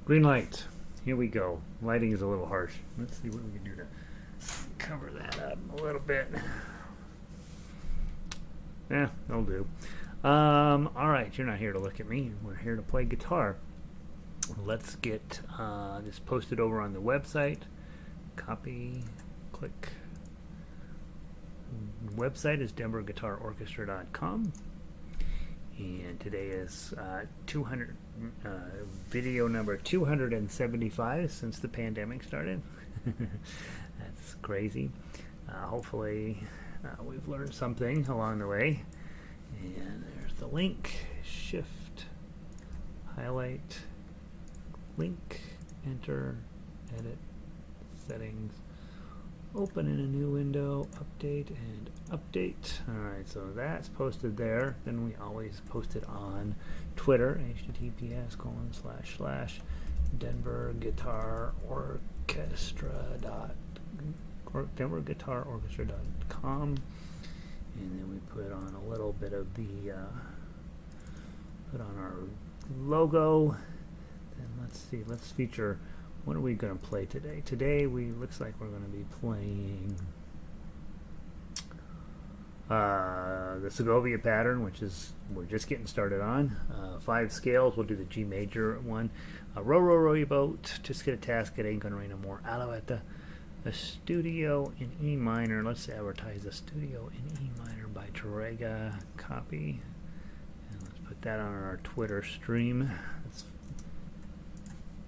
Green light. Here we go. Lighting is a little harsh. Let's see what we can do to cover that up a little bit. Yeah, that'll do. Alright, you're not here to look at me. We're here to play guitar. Let's get this posted over on the website. Copy, click. Website is denverguitarorchestra.com. And today is 200 video number 275 since the pandemic started. That's crazy. Hopefully we've learned something along the way. And there's the link. Shift, highlight, link, enter, edit, settings, open in a new window, update, and update. Alright, so that's posted there. Then we always post it on Twitter, denverguitarorchestra.com, and then we put on a little bit of the put on our logo. And let's see, let's feature. What are we going to play today? Today looks like we're going to be playing the Segovia pattern, which is we're just getting started on. 5 scales. We'll do the G major one. Row, row, row your boat. A-Tisket, A-Tasket, ain't gonna rain no more. Alouette. Estudio in E minor. Let's advertise Estudio in E minor by Tàrrega. Copy. And let's put that on our Twitter stream. Let's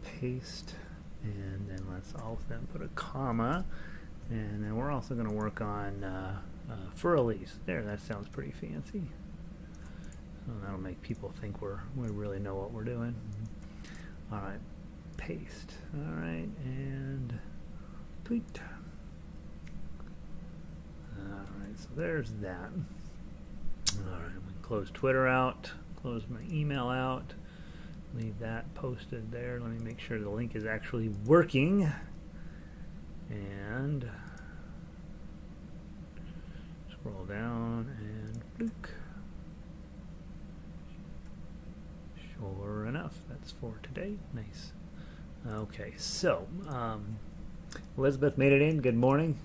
paste. And then let's also then put a comma. And then we're also going to work on Für Elise. There, that sounds pretty fancy. So that'll make people think we really know what we're doing. Alright, paste. Alright, and tweet. Alright, so there's that. Alright, we can close Twitter out, close my email out. Leave that posted there. Let me make sure the link is actually working. And scroll down and bloop. Sure enough, that's for today. Nice. Okay, so Elizabeth made it in. Good morning.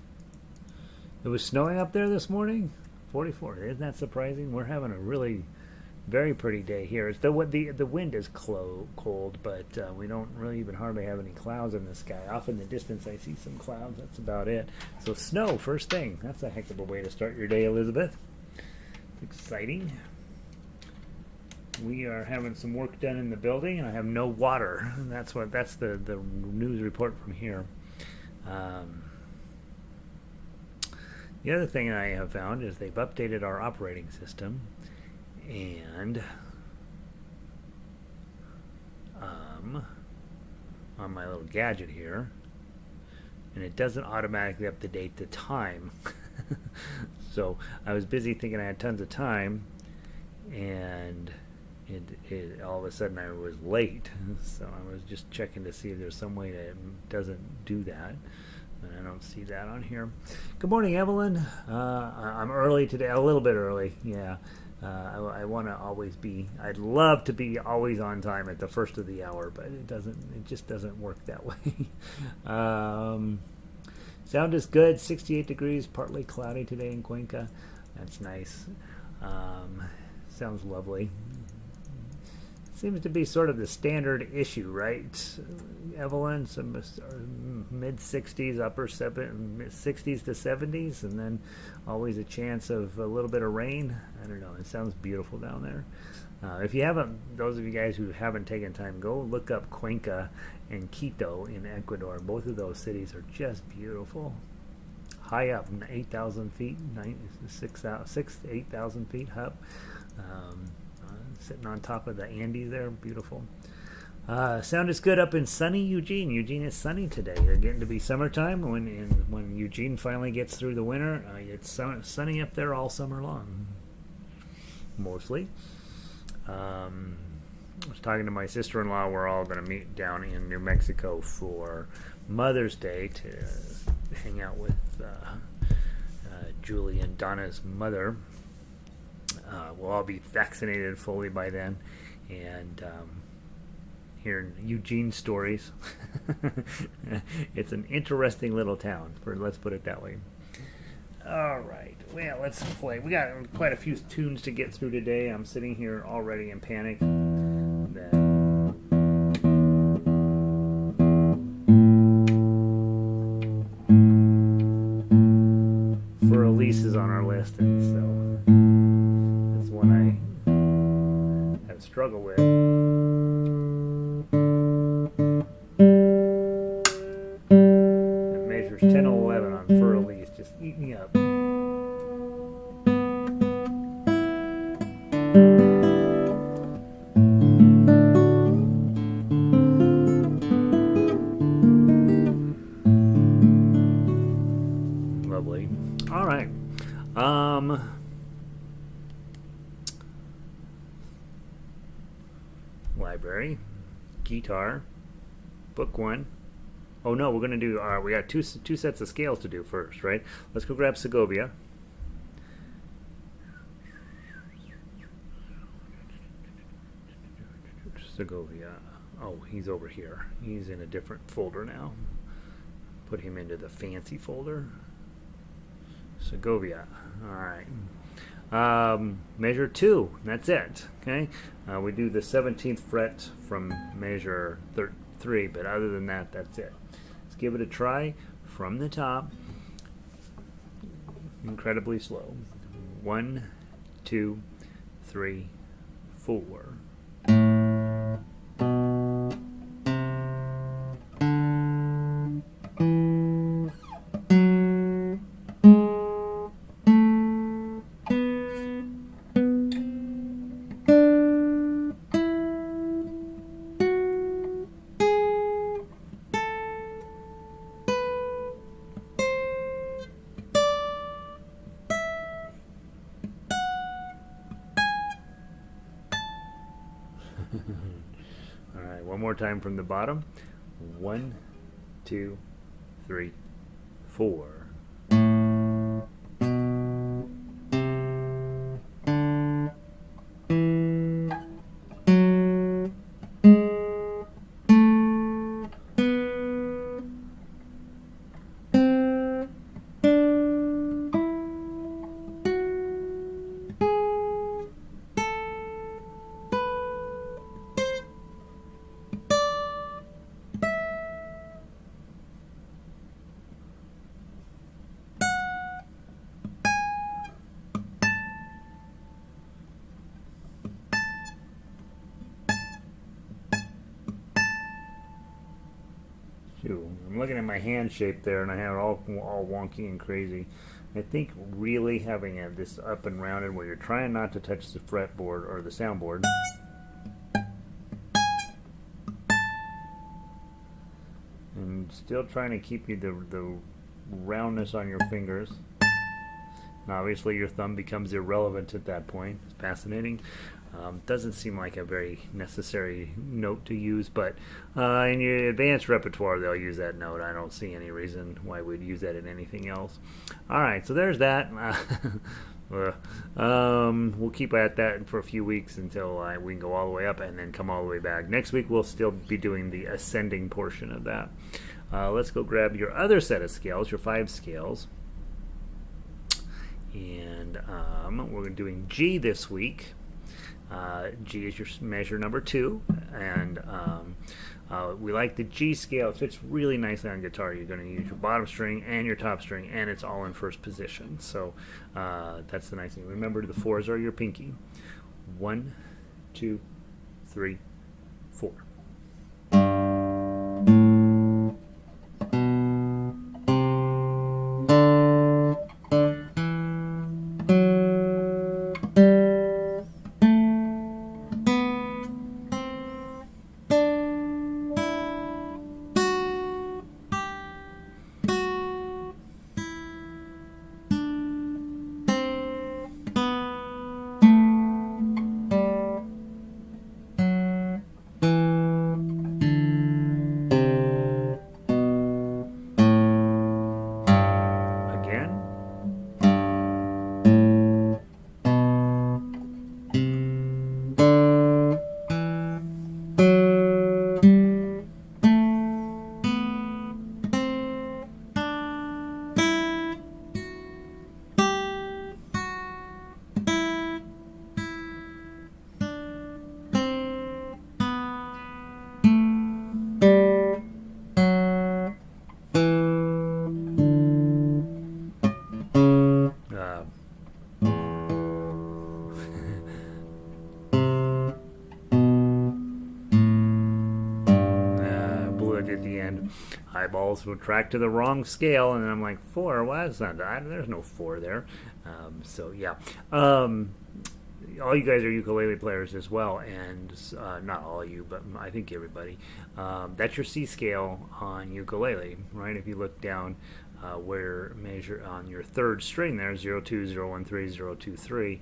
It was snowing up there this morning. 44. Isn't that surprising? We're having a really very pretty day here. It's the wind is cold, but we don't really even hardly have any clouds in the sky. Off in the distance, I see some clouds. That's about it. So snow, first thing. That's a heck of a way to start your day, Elizabeth. It's exciting. We are having some work done in the building, and I have no water. And that's the news report from here. The other thing I have found is they've updated our operating system. And on my little gadget here, and it doesn't automatically update the time. So I was busy thinking I had tons of time, and it all of a sudden I was late. So I was just checking to see if there's some way that it doesn't do that. And I don't see that on here. Good morning, Evelyn. I'm early today, a little bit early, yeah. I want to always be. I'd love to be always on time at the first of the hour, but it doesn't. It just doesn't work that way. Sound is good. 68 degrees, partly cloudy today in Cuenca. That's nice. Sounds lovely. Seems to be sort of the standard issue, right, Evelyn? Some mid 60s, upper 60s to 70s, and then always a chance of a little bit of rain. I don't know. It sounds beautiful down there. If you haven't, those of you guys who haven't taken time, go look up Cuenca and Quito in Ecuador. Both of those cities are just beautiful. High up, 8,000 feet, 6,000 to 8,000 feet up. Sitting on top of the Andes there, beautiful. Sound is good up in sunny Eugene. Eugene is sunny today. They're getting to be summertime. When Eugene finally gets through the winter, it's sunny up there all summer long, mostly. I was talking to my sister-in-law. We're all going to meet down in New Mexico for Mother's Day to hang out with Julie and Donna's mother. We'll all be vaccinated fully by then, and hearing Eugene stories. It's an interesting little town, let's put it that way. All right, well, let's play. We got quite a few tunes to get through today. I'm sitting here already in panic. For Elise is on our list, and so that's one I have struggled with. It measures 10-11 on For Elise. Just eat me up. Lovely. All right. Library, guitar, book one. Oh no, we're gonna do. We got two sets of scales to do first, right? Let's go grab Segovia. Segovia. Oh, he's over here. He's in a different folder now. Put him into the fancy folder. Segovia. All right. Measure 2. That's it. Okay. We do the 17th fret from measure 3, but other than that, that's it. Let's give it a try from the top. Incredibly slow. 1, 2, 3, 4. All right, one more time from the bottom. 1, 2, 3, 4. I'm looking at my hand shape there, and I have it all wonky and crazy. I think really having this up and rounded where you're trying not to touch the fretboard or the soundboard, and still trying to keep you the roundness on your fingers. And obviously your thumb becomes irrelevant at that point. It's fascinating. Doesn't seem like a very necessary note to use, but in your advanced repertoire they'll use that note. I don't see any reason why we'd use that in anything else. Alright, so there's that. We'll keep at that for a few weeks until we can go all the way up and then come all the way back. Next week we'll still be doing the ascending portion of that. Let's go grab your other set of scales, your 5 scales. And we're doing G this week. G is your measure number 2, and we like the G scale. It fits really nicely on guitar. You're going to use your bottom string and your top string, and it's all in first position. So that's the nice thing. Remember, the 4s are your pinky. 1, 2, 3, 4. eyeballs will track to the wrong scale, and I'm like, 4? Well, that's not that. There's no 4 there. So yeah. All you guys are ukulele players as well, and not all of you, but I think everybody. That's your C scale on ukulele, right? If you look down where measure on your third string there, 0, 2, 0, 1, 3, 0, 2, 3,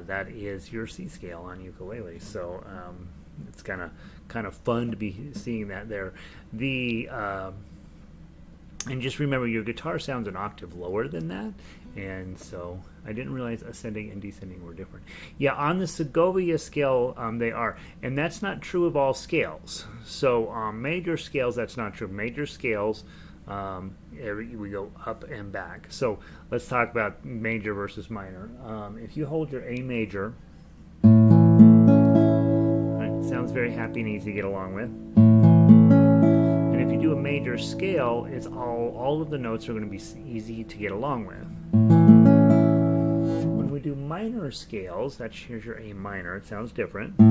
that is your C scale on ukulele. So it's kind of fun to be seeing that there. And just remember, your guitar sounds an octave lower than that, and so I didn't realize ascending and descending were different. Yeah, on the Segovia scale, they are, and that's not true of all scales. So major scales, that's not true. Major scales, we go up and back. So let's talk about major versus minor. If you hold your A major, right, sounds very happy and easy to get along with. And if you do a major scale, it's all of the notes are going to be easy to get along with. When we do minor scales, here's your A minor. It sounds different. It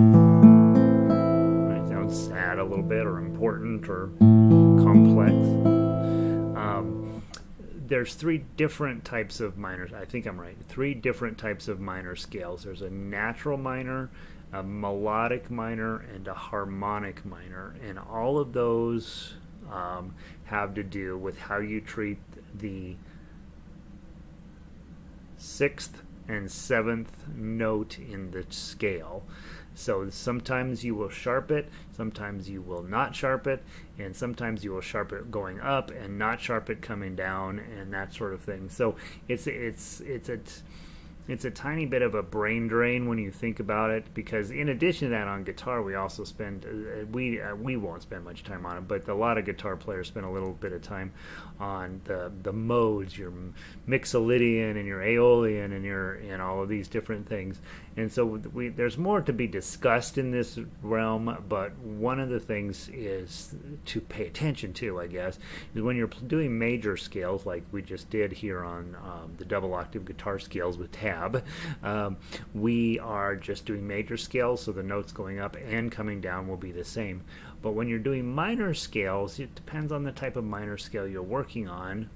sounds sad a little bit, or important, or complex. There's 3 different types of minors. I think I'm right. 3 different types of minor scales. There's a natural minor, a melodic minor, and a harmonic minor, and all of those have to do with how you treat the 6th and 7th note in the scale. So sometimes you will sharp it, sometimes you will not sharp it, and sometimes you will sharp it going up and not sharp it coming down, and that sort of thing. So it's a tiny bit of a brain drain when you think about it, because in addition to that, on guitar we also spend we won't spend much time on it, but a lot of guitar players spend a little bit of time on the modes, your mixolydian and your aeolian and all of these different things. And so there's more to be discussed in this realm, but one of the things is to pay attention to, I guess, is when you're doing major scales like we just did here on the double octave guitar scales with tab. We are just doing major scales, so the notes going up and coming down will be the same. But when you're doing minor scales, it depends on the type of minor scale you're working on,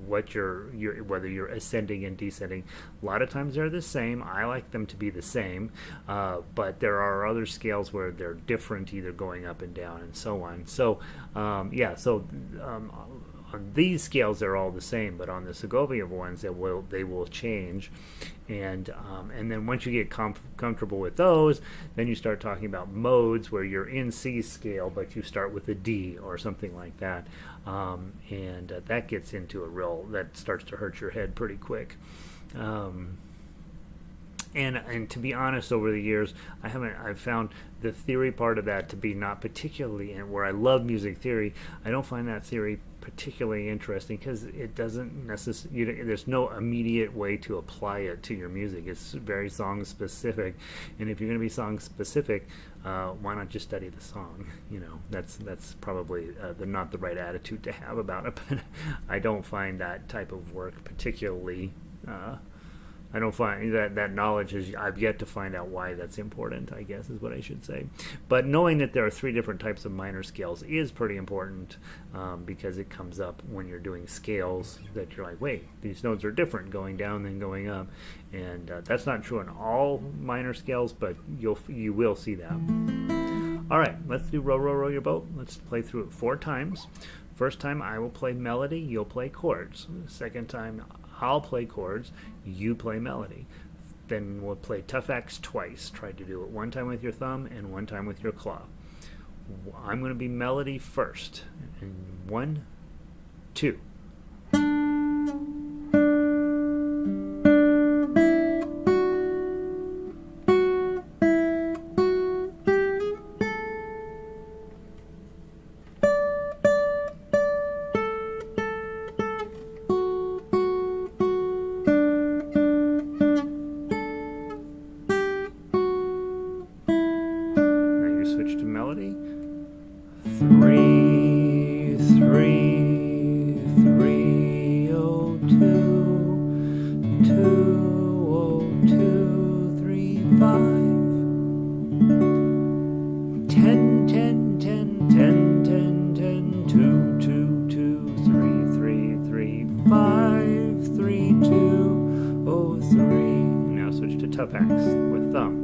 whether you're ascending and descending. A lot of times they're the same. I like them to be the same, but there are other scales where they're different, either going up and down and so on. So on these scales they're all the same, but on the Segovia ones they will change, and then once you get comfortable with those, then you start talking about modes where you're in C scale but you start with a D or something like that, and that gets into that starts to hurt your head pretty quick. And to be honest, over the years, I've found the theory part of that to be not particularly, and where I love music theory, I don't find that theory particularly interesting, because it doesn't necessarily, there's no immediate way to apply it to your music. It's very song specific, and if you're going to be song specific, why not just study the song? That's probably not the right attitude to have about it. But I don't find that type of work particularly. I don't find that knowledge I've yet to find out why that's important, I guess is what I should say. But knowing that there are 3 different types of minor scales is pretty important, because it comes up when you're doing scales that you're like, wait, these notes are different going down than going up. And that's not true in all minor scales, but you will see that. All right, let's do Row, Row, Row Your Boat. Let's play through it 4 times. First time I will play melody, you'll play chords. Second time I'll play chords, you play melody. Then we'll play Tough X twice. Try to do it 1 time with your thumb and 1 time with your claw. I'm going to be melody first. And 1, 2. Switch to melody. 3, 3, 3, oh 2, 2, oh 2, 3, 5, 10, 10, 10, 10, 10, 10, 2, 2, tough axe with thumb.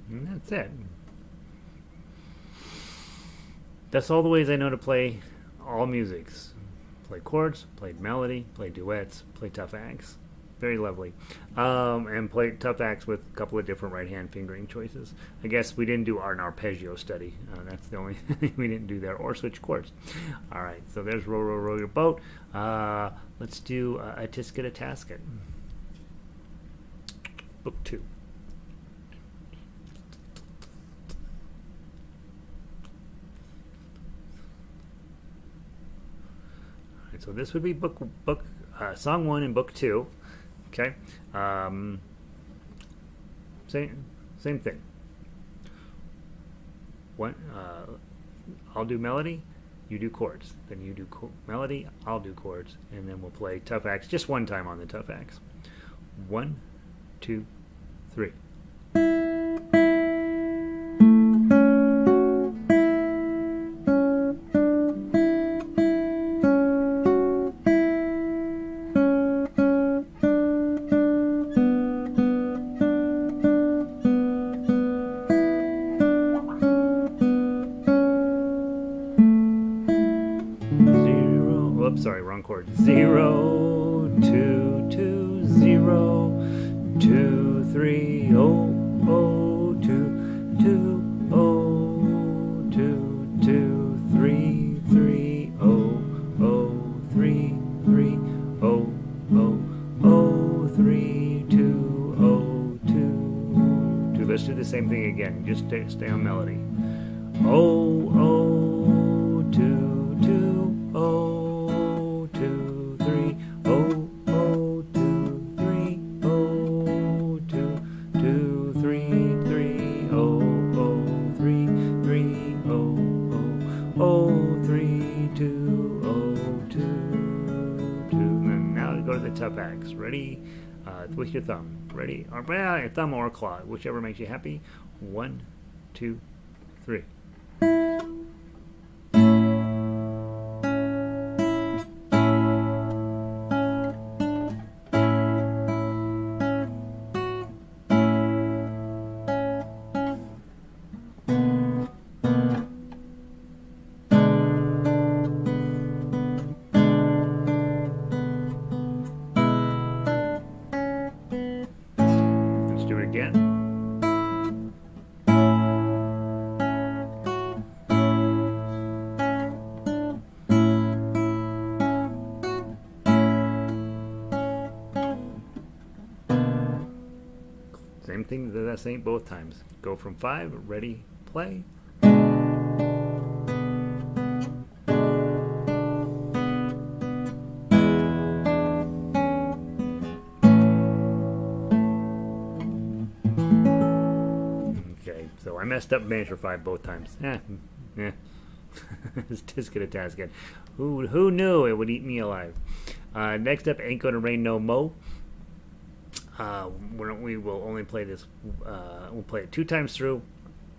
And that's it. That's all the ways I know to play all musics. Play chords, played melody, play duets, play tough axe. Very lovely. And play tough axe with a couple of different right-hand fingering choices. I guess we didn't do an arpeggio study. That's the only thing we didn't do there. Or switch chords. All right, so there's Row, Row, Row Your Boat. Let's do A-Tisket, A-Tasket. Book 2. So this would be song 1 and book 2. Okay, same thing. I'll do melody, you do chords. Then you do melody, I'll do chords, and then we'll play tough axe just one time on the tough axe. 1, 2, 3. Sorry, wrong chord. 0, 2, 2, 0, 2, 3, 0, 0, 2, 2, 0, 2, 2, 3, 3, 0, 0, 3, 3, 0, 0, 0, 3, 2, 0, 2, 2. Let's do the same thing again. Just stay on melody. 0, 0, 2, 2, 0. 2, 3, 0, 0, 2, 3, 0, 2, 2, 3, 3, 0, 0, 3, 3, 0, 0, 3, 2, 0, 2, 2. And now go to the tough axe. Ready? With your thumb. Ready? Or your thumb or claw, whichever makes you happy. 1, 2, 3. Again. Same thing, the same both times. Go from 5, ready, play. So I messed up measure 5 both times. It's Tisket, A-Tasket. Who knew it would eat me alive? Next up, Ain't Gonna Rain No Mo. We will only play this. We'll play it 2 times through,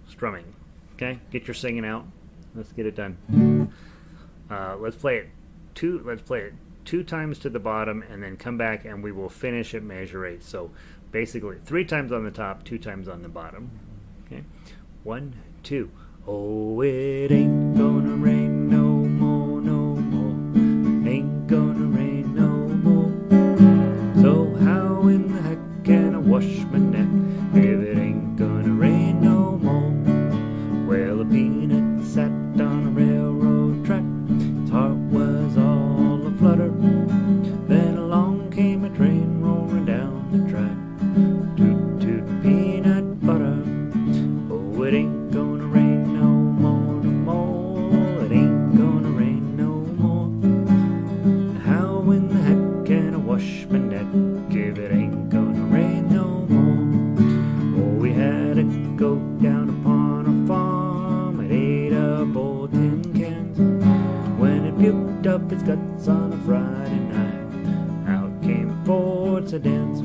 strumming. Okay, get your singing out. Let's get it done. Let's play it 2 times to the bottom, and then come back, and we will finish at measure 8. So basically, 3 times on the top, 2 times on the bottom. Okay, 1, 2. Oh, it ain't gonna rain no more, no more. Ain't gonna rain no more. So how in the heck a peanut sat on a railroad track. His heart was all aflutter. Then along came a train rolling down the track. Toot toot peanut butter. Oh, it ain't gonna rain no more, no more. It ain't gonna rain no more. How in the heck can I wash my neck if it ain't gonna rain no more? Oh, we had to go down upon a farm and ate up old tin cans. When it puked up its guts on a Friday night, out came Ford sedans.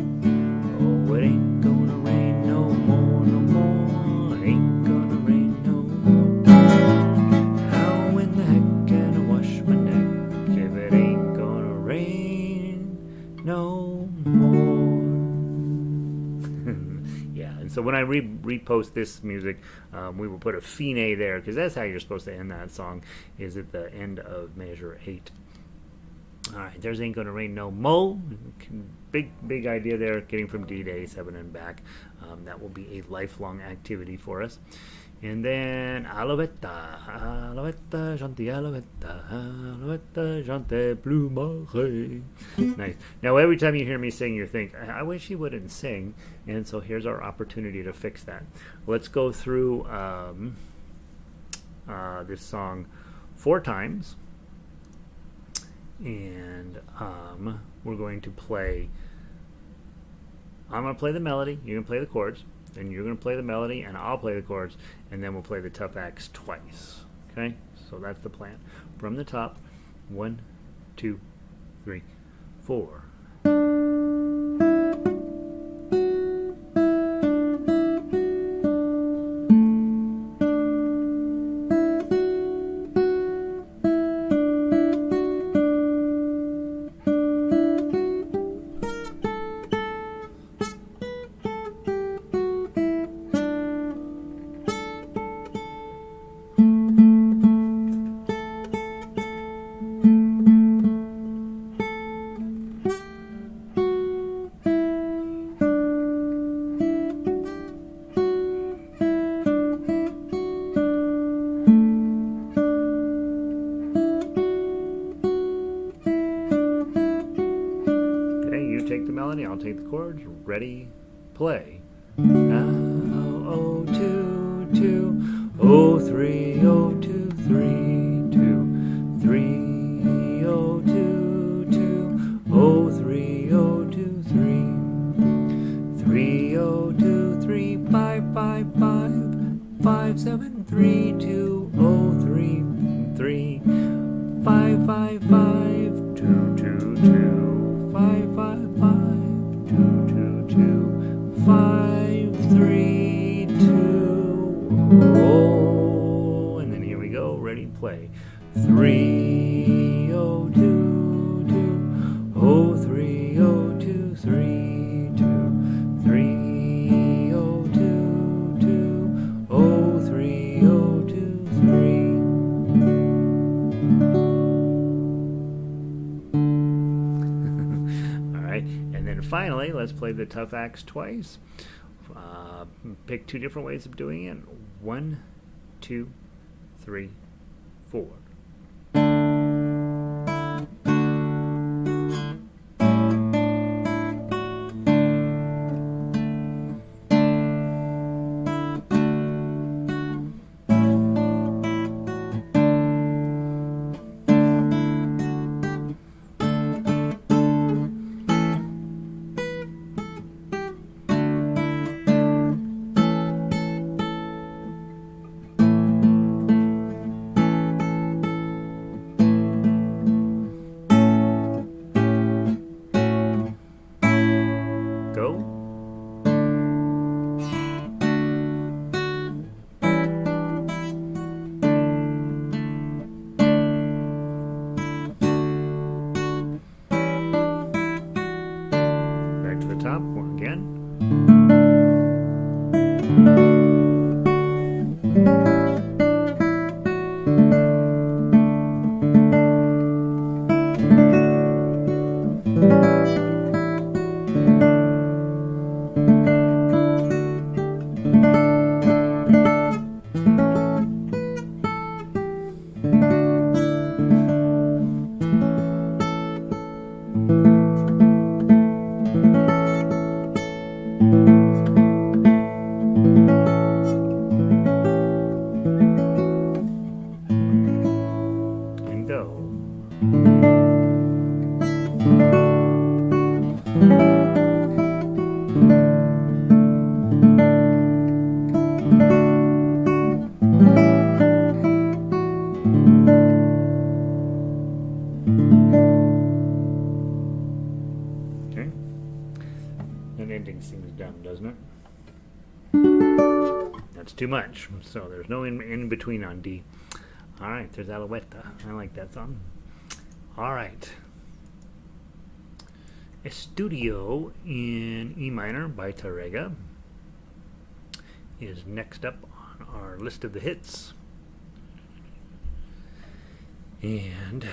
Oh, it ain't gonna rain no more, no more. It ain't gonna rain no more. How in the heck can I wash my neck if it ain't gonna rain no more? Yeah, and so when I repost this music, we will put a fine there, because that's how you're supposed to end that song, is at the end of measure 8. All right, there's Ain't Gonna Rain No Mo. Big idea there, getting from D to A7 and back. That will be a lifelong activity for us. And then Alouette, Alouette, chante Alouette, Alouette, chante plumage. Nice. Now, every time you hear me sing, you think, I wish he wouldn't sing. And so here's our opportunity to fix that. Let's go through this song 4 times. And we're going to play. I'm going to play the melody, you're going to play the chords, and you're going to play the melody, and I'll play the chords, and then we'll play the tough acts twice. Okay? So that's the plan. From the top, 1, 2, 3, 4. I'll take the chords. Ready, play. Now, oh, 2, 2, oh, 3, oh, 2, 3, 2, 3, oh, 2, 2, oh, 3, oh, 2, 3, 3, oh, 2, 3, 5, 5, 5, 5, 7, 3, 2, oh, 3, 3, 5, 5, 5, 2, 2, 2, 5, 5, 5. 5, 3, 2, oh, and then here we go. Ready, play. 3, oh, 2, 2, oh, 3, oh, 2, 3, 2, 3, oh, 2, 2, oh, 3, oh, 2, 3. All right, and then finally, let's play the tough acts twice. Pick 2 different ways of doing it. 1, 2, 3, 4. too much. So there's no in between on D. All right, there's Alouette. I like that song. All right. Estudio in E minor by Tàrrega is next up on our list of the hits. And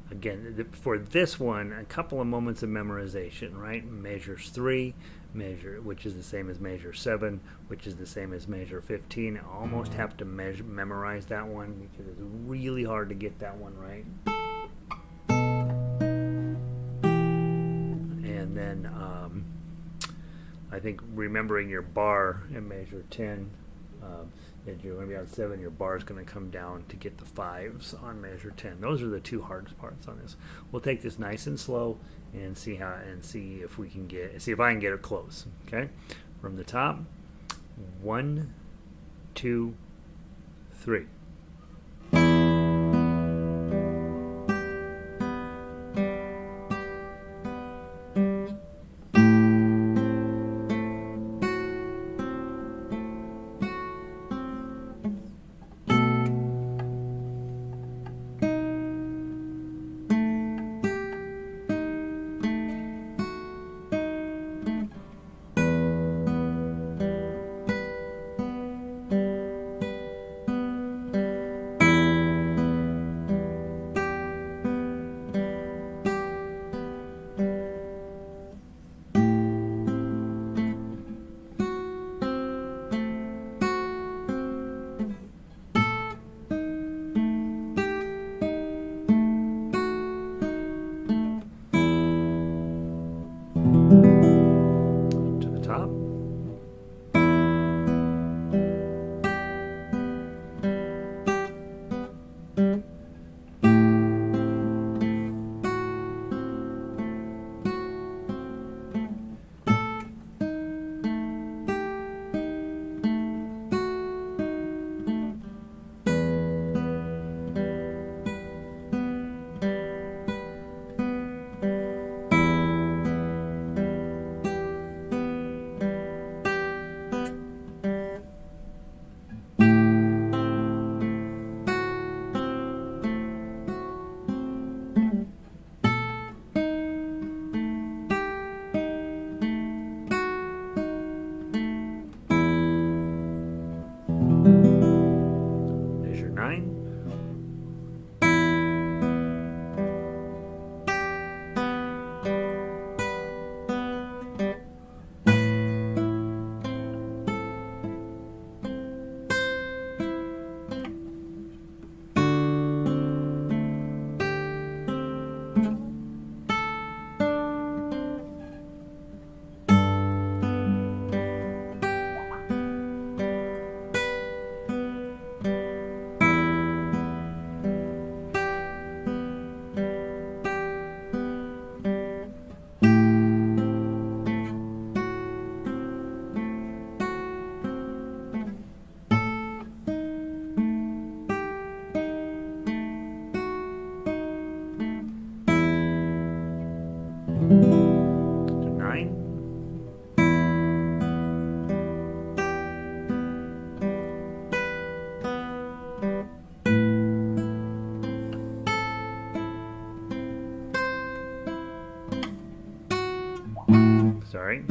again, for this one, a couple of moments of memorization, right? Measures 3, which is the same as measure 7, which is the same as measure 15. I almost have to memorize that one because it's really hard to get that one right. And then I think remembering your bar in measure 10, if you're going to be on 7, your bar is going to come down to get the 5s on measure 10. Those are the two hardest parts on this. We'll take this nice and slow and see if we can see if I can get it close. Okay, from the top, 1, 2, 3. Sorry.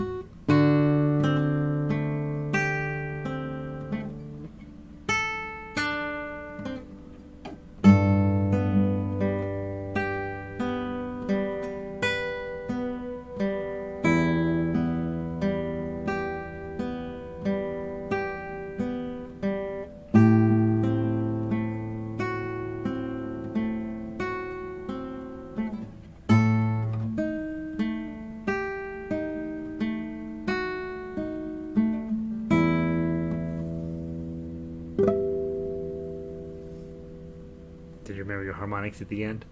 Did you remember your harmonics at the end?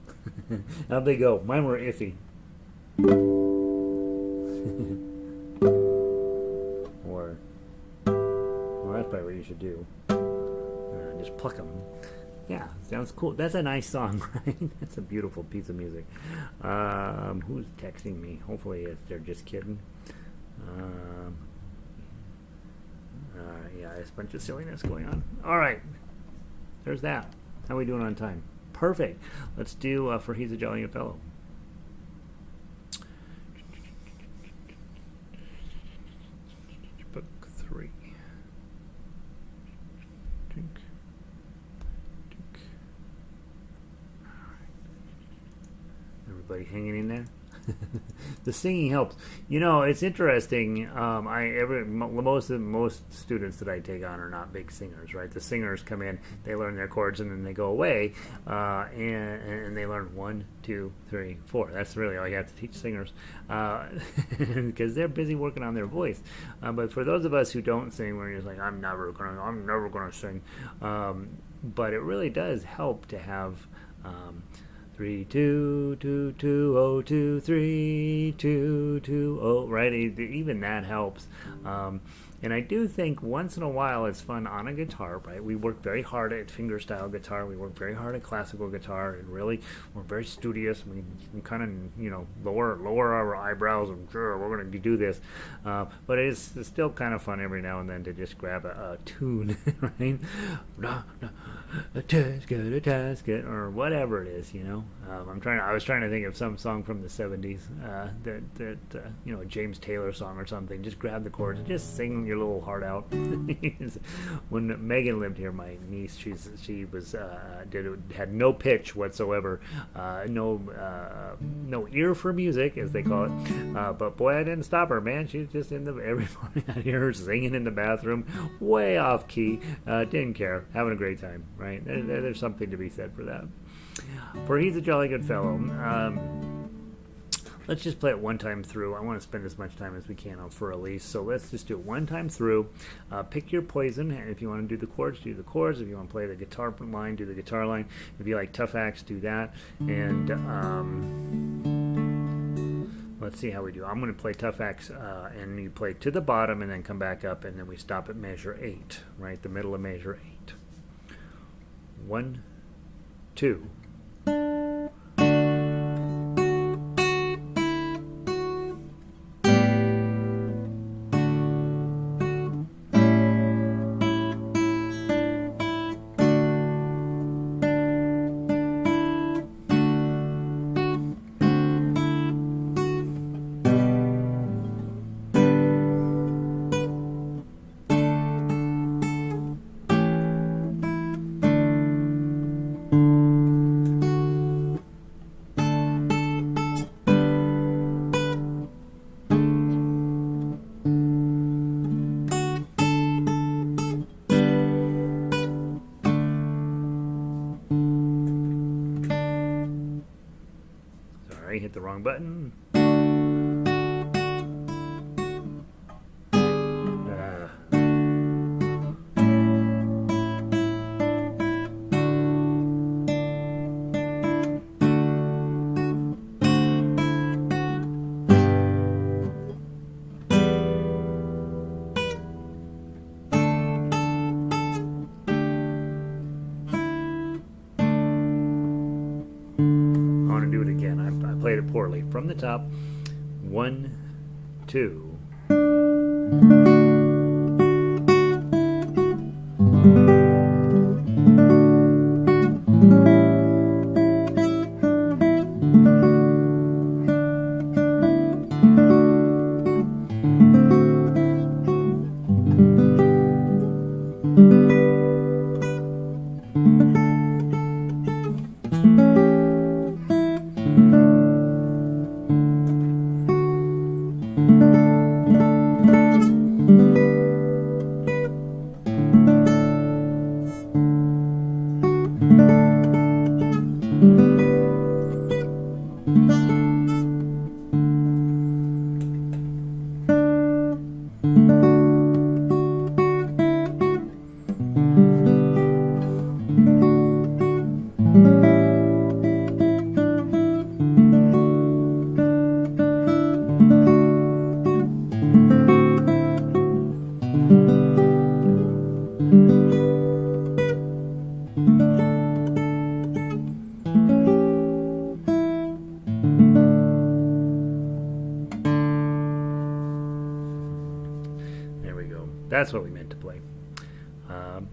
How'd they go? Mine were iffy. Or, well, that's probably what you should do. Just pluck them. Yeah, sounds cool. That's a nice song, right? That's a beautiful piece of music. Who's texting me? Hopefully they're just kidding. yeah, there's a bunch of silliness going on. All right, there's that. How are we doing on time? Perfect. Let's do For He's a Jolly Good Fellow. Book 3. Tink. Tink. All right. Everybody hanging in there? The singing helps. You know, it's interesting. Most students that I take on are not big singers, right? The singers come in, they learn their chords, and then they go away, and they learn 1, 2, 3, 4. That's really all you have to teach singers, because they're busy working on their voice. But for those of us who don't sing, we're just like, I'm never gonna sing. But it really does help to have. 3 2 2 2 0 2 3 2 2 0, right? Even that helps. And I do think once in a while it's fun on a guitar, right? We work very hard at fingerstyle guitar. We work very hard at classical guitar, and really we're very studious. We kind of, you know, lower our eyebrows and sure we're going to do this. But it's still kind of fun every now and then to just grab a tune, right? A-Tasket, or whatever it is, you know. I was trying to think of some song from the 70s that you know, a James Taylor song or something. Just grab the chords and just sing your little heart out. When Megan lived here, my niece, she had no pitch whatsoever, no ear for music, as they call it. But boy, I didn't stop her, man. She was just every morning I hear her singing in the bathroom, way off key. Didn't care, having a great time, right? There's something to be said for that. For He's a Jolly Good Fellow. Let's just play it one time through. I want to spend as much time as we can on For Elise, so let's just do it one time through. Pick your poison. If you want to do the chords, do the chords. If you want to play the guitar line, do the guitar line. If you like tough acts, do that. And let's see how we do. I'm going to play tough acts, and you play to the bottom and then come back up, and then we stop at measure 8, right? The middle of measure 8. 1, 2. Hit the wrong button. Played it poorly. From the top, 1, 2. That's what we meant to play. Um,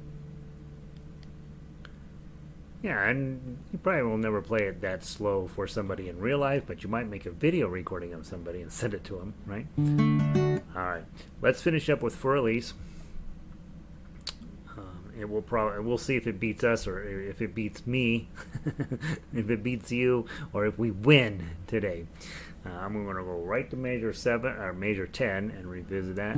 yeah, and you probably will never play it that slow for somebody in real life, but you might make a video recording of somebody and send it to them, right? All right, let's finish up with Für Elise. It will probably, we'll see if it beats us or if it beats me, if it beats you, or if we win today. I'm going to go right to major 7 or major 10 and revisit that.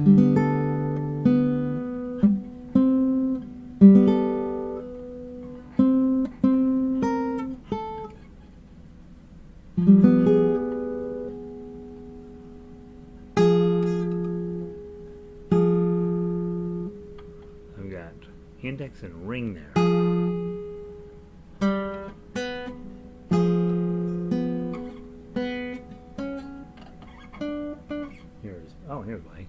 I've got index and ring there. Here's why.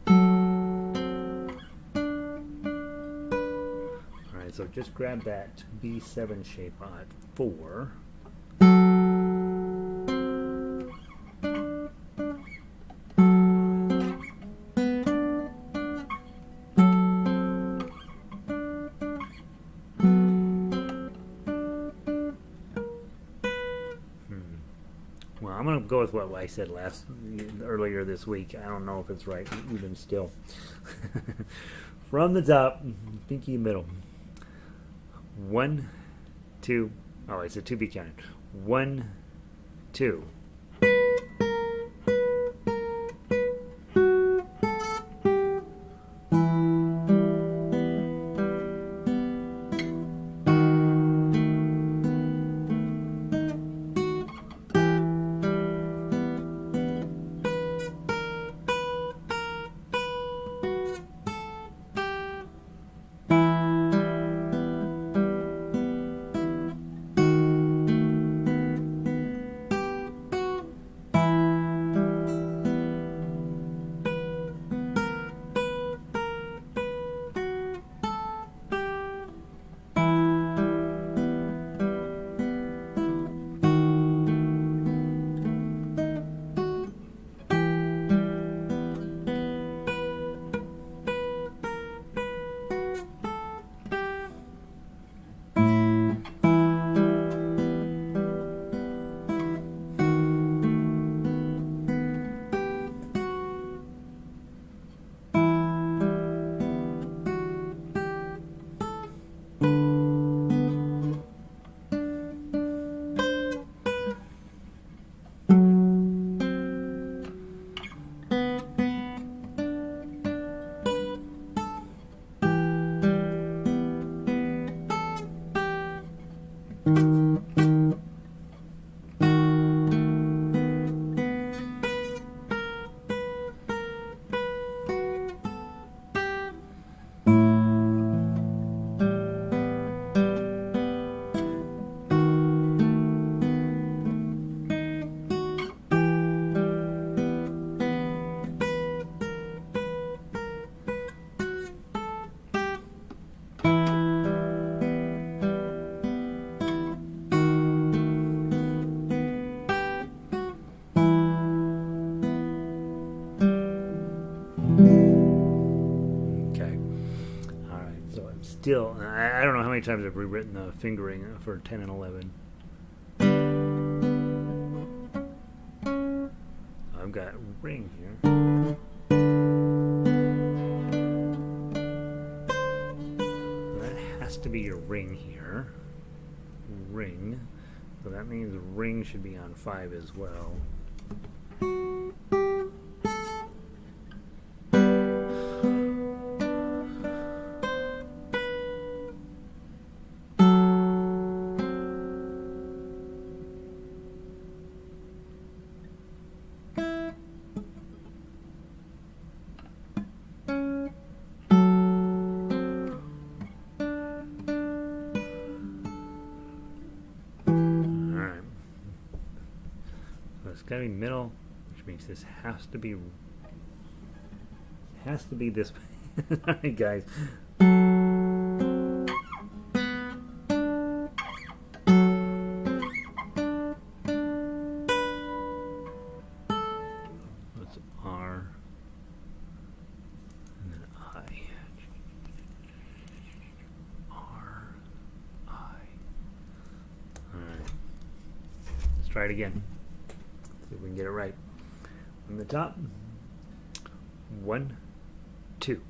Alright, so just grab that B7 shape at 4. Well, I'm going to go with what I said earlier this week. I don't know if it's right, even still. From the top, pinky middle. 1, 2. Oh, it's a to be counted. 1, 2. Still, I don't know how many times I've rewritten the fingering for 10 and 11. I've got ring here. So that has to be your ring here. Ring. So that means ring should be on 5 as well. It's got to be middle, which means this has to be this way. Alright, guys. That's R and then I. try it again. See if we can get it right. From the top. 1, 2.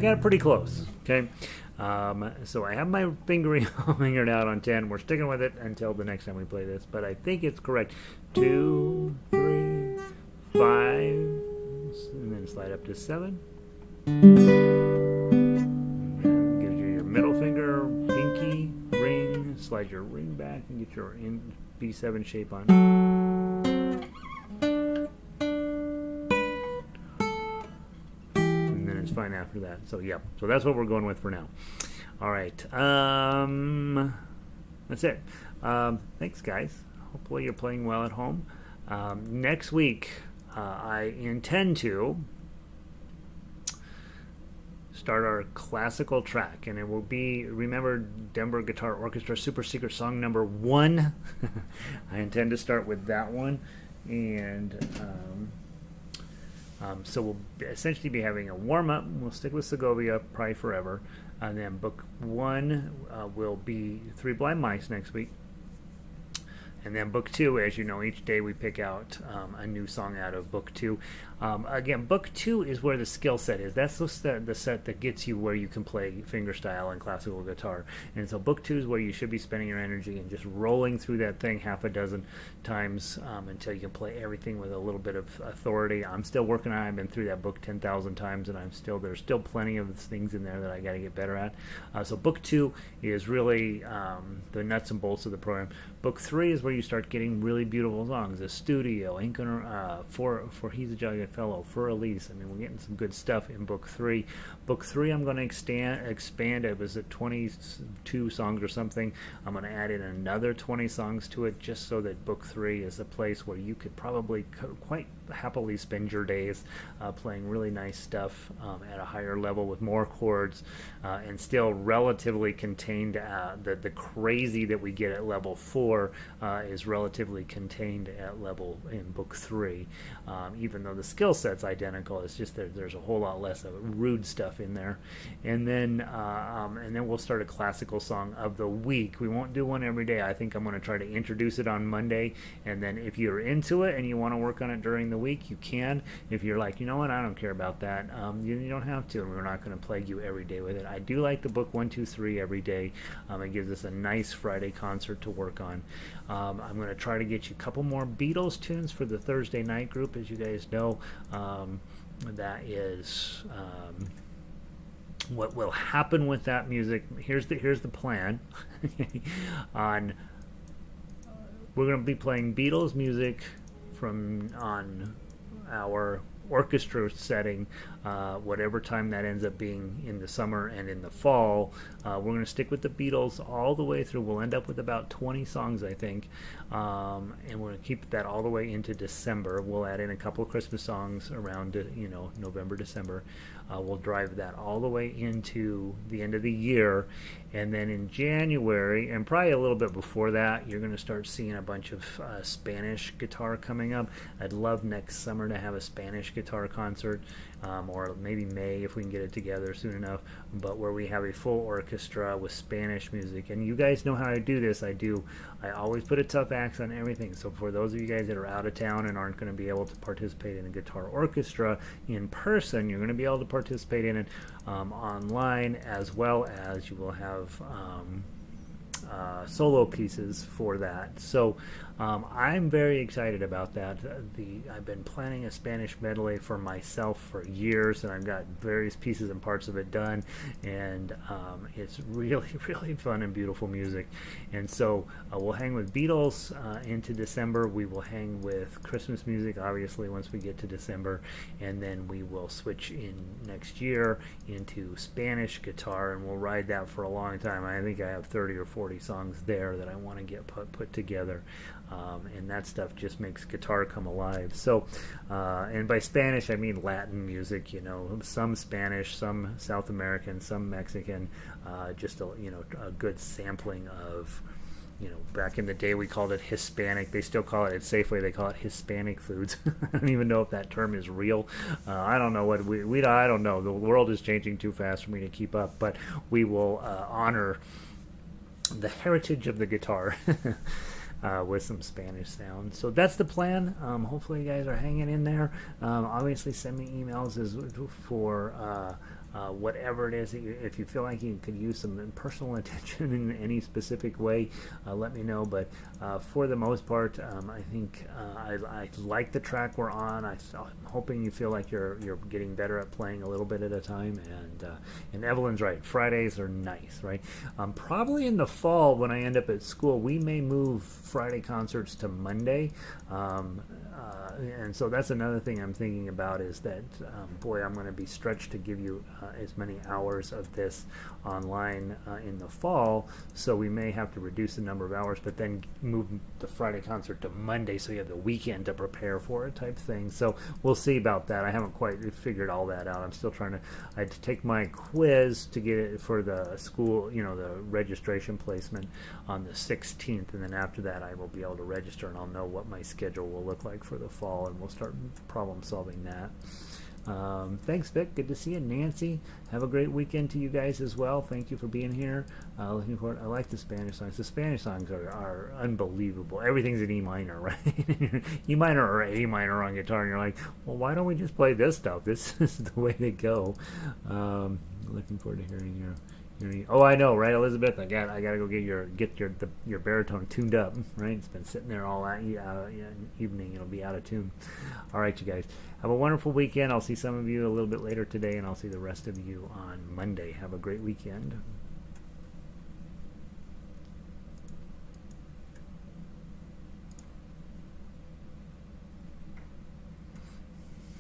Got it pretty close. Okay, so I have my fingering fingered out on 10. We're sticking with it until the next time we play this, but I think it's correct. 2, 3, 5, and then slide up to 7. And gives you your middle finger, pinky, ring. Slide your ring back and get your B7 shape on. Fine after that. So yeah, so that's what we're going with for now. All right, that's it. Thanks, guys. Hopefully you're playing well at home. Next week I intend to start our classical track, and it will be, remember, Denver Guitar Orchestra Super Secret Song number 1. I intend to start with that one, and so we'll essentially be having a warm-up. We'll stick with Segovia probably forever. And then book 1 will be 3 Blind Mice next week. And then book 2, as you know, each day we pick out a new song out of book 2. Again, book 2 is where the skill set is. That's the set that gets you where you can play fingerstyle and classical guitar. And so book 2 is where you should be spending your energy and just rolling through that thing half a dozen times until you can play everything with a little bit of authority. I'm still working on it. I've been through that book 10,000 times, and there's still plenty of things in there that I got to get better at. So book 2 is really the nuts and bolts of the program. Book 3 is where you start getting really beautiful songs. Estudio, For He's a Jolly Good Fellow, Für Elise. I mean, we're getting some good stuff in book 3. Book 3, I'm going to expand. It was at 22 songs or something. I'm going to add in another 20 songs to it, just so that book 3 is a place where you could probably quite happily spend your days playing really nice stuff at a higher level with more chords, and still relatively contained. The crazy that we get at level 4 is relatively contained at level in book 3, even though the skill set's identical. It's just that there's a whole lot less of rude stuff in there. And then we'll start a classical song of the week. We won't do one every day. I think I'm going to try to introduce it on Monday, and then if you're into it and you want to work on it during the week, you can. If you're like, you know what, I don't care about that, you don't have to, and we're not going to plague you every day with it. I do like the book 1, 2, 3 every day. It gives us a nice Friday concert to work on. I'm going to try to get you a couple more Beatles tunes for the Thursday night group. As you guys know, that is What will happen with that music? Here's the plan. On We're going to be playing Beatles music from on our orchestra setting, whatever time that ends up being in the summer and in the fall. We're going to stick with the Beatles all the way through. We'll end up with about 20 songs, I think, and we're going to keep that all the way into December. We'll add in a couple of Christmas songs around, November, December. We'll drive that all the way into the end of the year, and then in January, and probably a little bit before that, you're going to start seeing a bunch of Spanish guitar coming up. I'd love next summer to have a Spanish guitar concert, or maybe May if we can get it together soon enough, but where we have a full orchestra with Spanish music. And you guys know how I do this. I always put a tough axe on everything. So for those of you guys that are out of town and aren't going to be able to participate in a guitar orchestra in person, you're going to be able to participate in it online, as well as you will have solo pieces for that. So I'm very excited about that. I've been planning a Spanish medley for myself for years, and I've got various pieces and parts of it done, and it's really, really fun and beautiful music. And so we'll hang with Beatles into December. We will hang with Christmas music, obviously, once we get to December, and then we will switch in next year into Spanish guitar, and we'll ride that for a long time. I think I have 30 or 40 songs there that I want to get put together. And that stuff just makes guitar come alive. So, and by Spanish I mean Latin music, some Spanish, some South American, some Mexican, just a good sampling of, back in the day we called it Hispanic. They still call it at Safeway. They call it Hispanic foods. I don't even know if that term is real. I don't know what I don't know. The world is changing too fast for me to keep up. But we will honor the heritage of the guitar. With some Spanish sound. So that's the plan. Hopefully you guys are hanging in there. Obviously send me emails for whatever it is that if you feel like you could use some personal attention in any specific way, let me know. But for the most part, I think I like the track we're on. I'm hoping you feel like you're getting better at playing a little bit at a time. And Evelyn's right. Fridays are nice, right? Probably in the fall when I end up at school, we may move Friday concerts to Monday. And so that's another thing I'm thinking about, is that, boy, I'm going to be stretched to give you as many hours of this online in the fall, so we may have to reduce the number of hours, but then move the Friday concert to Monday so you have the weekend to prepare for it, type thing. So we'll see about that. I haven't quite figured all that out. I'm still trying to, I had to take my quiz to get it for the school, the registration placement on the 16th, and then after that I will be able to register, and I'll know what my schedule will look like for the fall, and we'll start problem solving that. Thanks, Vic. Good to see you. Nancy, have a great weekend to you guys as well. Thank you for being here. Looking forward. I like the Spanish songs. The Spanish songs are unbelievable. Everything's in E minor, right? E minor or A minor on guitar, and you're like, well, why don't we just play this stuff? This is the way to go. Looking forward to hearing your. Oh, I know, right, Elizabeth? I gotta go get your baritone tuned up, right? It's been sitting there all evening. It'll be out of tune. All right, you guys, have a wonderful weekend. I'll see some of you a little bit later today, and I'll see the rest of you on Monday. Have a great weekend.